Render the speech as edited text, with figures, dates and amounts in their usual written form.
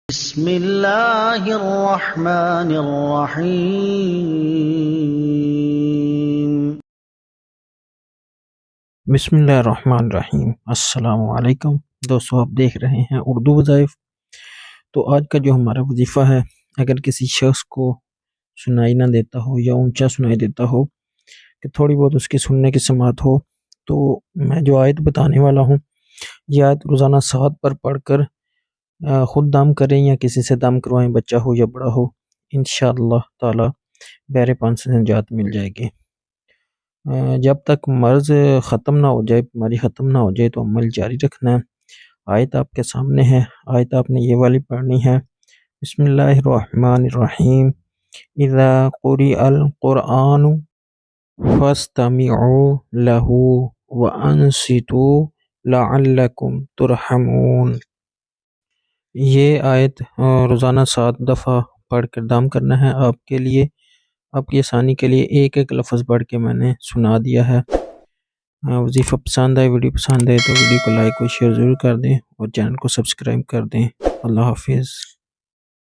بسم اللہ الرحمن الرحیم۔ بسم اللہ الرحمن الرحیم۔ السلام علیکم دوستو، آپ دیکھ رہے ہیں اردو وظائف۔ تو آج کا جو ہمارا وظیفہ ہے، اگر کسی شخص کو سنائی نہ دیتا ہو یا اونچا سنائی دیتا ہو کہ تھوڑی بہت اس کی سننے کی سماعت ہو، تو میں جو آیت بتانے والا ہوں یہ آیت روزانہ 7 پر پڑھ کر خود دم کریں یا کسی سے دم کروائیں، بچہ ہو یا بڑا ہو، انشاءاللہ تعالی بہر پان سے نجات مل جائے گی۔ جب تک مرض ختم نہ ہو جائے، بیماری ختم نہ ہو جائے، تو عمل جاری رکھنا ہے۔ آیت آپ کے سامنے ہے، آیت آپ نے یہ والی پڑھنی ہے۔ بسم اللہ الرحمن الرحیم۔ اذا قرئ القرآن فاستمعوا له وانصتوا لعلکم ترحمون۔ یہ آیت روزانہ 7 دفعہ پڑھ کر دم کرنا ہے۔ آپ کے لیے، آپ کی آسانی کے لیے ایک ایک لفظ پڑھ کے میں نے سنا دیا ہے۔ وظیفہ پسند آئے، ویڈیو پسند آئے تو ویڈیو کو لائک اور شیئر ضرور کر دیں اور چینل کو سبسکرائب کر دیں۔ اللہ حافظ۔